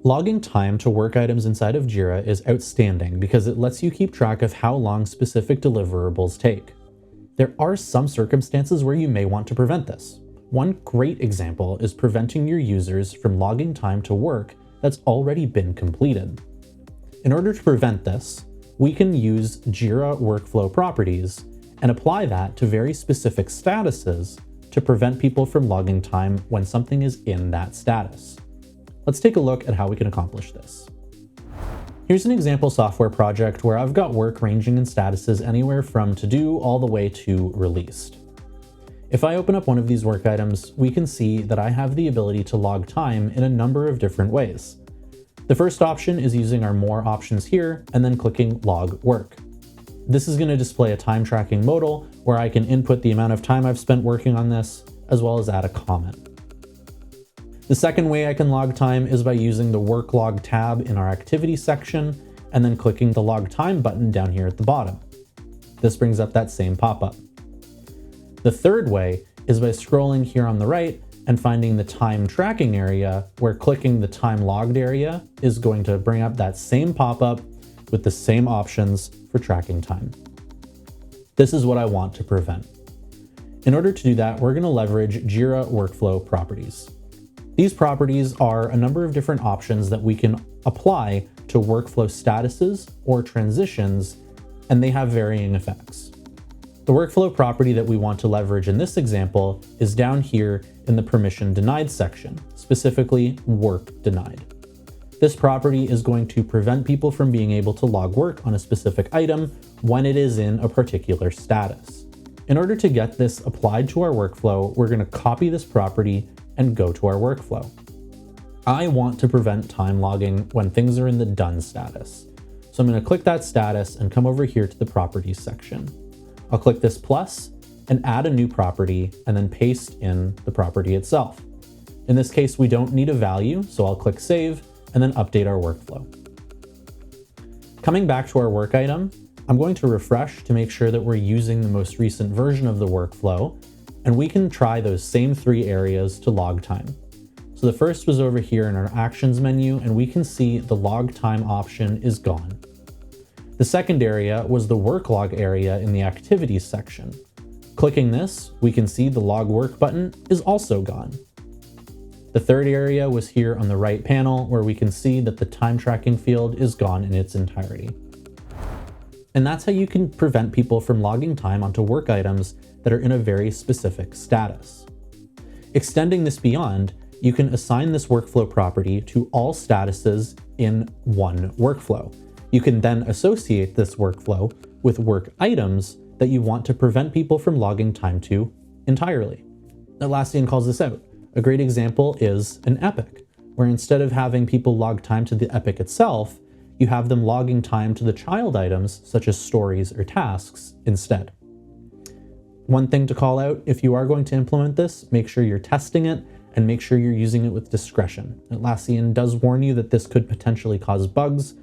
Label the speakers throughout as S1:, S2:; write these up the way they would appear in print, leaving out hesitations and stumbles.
S1: Logging time to work items inside of Jira is outstanding because it lets you keep track of how long specific deliverables take. There are some circumstances where you may want to prevent this. One great example is preventing your users from logging time to work that's already been completed. In order to prevent this, we can use Jira workflow properties and apply that to very specific statuses to prevent people from logging time when something is in that status. Let's take a look at how we can accomplish this. Here's an example software project where I've got work ranging in statuses anywhere from to do all the way to released. If I open up one of these work items, we can see that I have the ability to log time in a number of different ways. The first option is using our more options here and then clicking log work. This is going to display a time tracking modal where I can input the amount of time I've spent working on this, as well as add a comment. The second way I can log time is by using the work log tab in our activity section and then clicking the log time button down here at the bottom. This brings up that same pop-up. The third way is by scrolling here on the right and finding the time tracking area, where clicking the time logged area is going to bring up that same pop-up with the same options for tracking time. This is what I want to prevent. In order to do that, we're going to leverage Jira workflow properties. These properties are a number of different options that we can apply to workflow statuses or transitions, and they have varying effects. The workflow property that we want to leverage in this example is down here in the permission denied section, specifically work denied. This property is going to prevent people from being able to log work on a specific item when it is in a particular status. In order to get this applied to our workflow, we're going to copy this property and go to our workflow. I want to prevent time logging when things are in the done status. So I'm going to click that status and come over here to the properties section. I'll click this plus and add a new property and then paste in the property itself. In this case, we don't need a value, so I'll click save and then update our workflow. Coming back to our work item, I'm going to refresh to make sure that we're using the most recent version of the workflow, and we can try those same three areas to log time. So the first was over here in our actions menu, and we can see the log time option is gone. The second area was the work log area in the activities section. Clicking this, we can see the log work button is also gone. The third area was here on the right panel, where we can see that the time tracking field is gone in its entirety. And that's how you can prevent people from logging time onto work items that are in a very specific status. Extending this beyond, you can assign this workflow property to all statuses in one workflow. You can then associate this workflow with work items that you want to prevent people from logging time to entirely. Atlassian calls this out. A great example is an epic, where instead of having people log time to the epic itself, you have them logging time to the child items, such as stories or tasks, instead. One thing to call out, if you are going to implement this, make sure you're testing it and make sure you're using it with discretion. Atlassian does warn you that this could potentially cause bugs,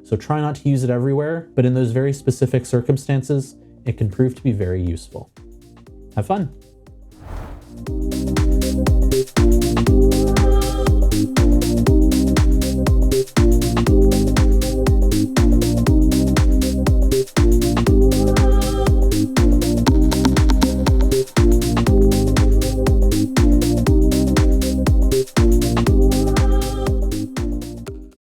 S1: so try not to use it everywhere, but in those very specific circumstances, it can prove to be very useful. Have fun!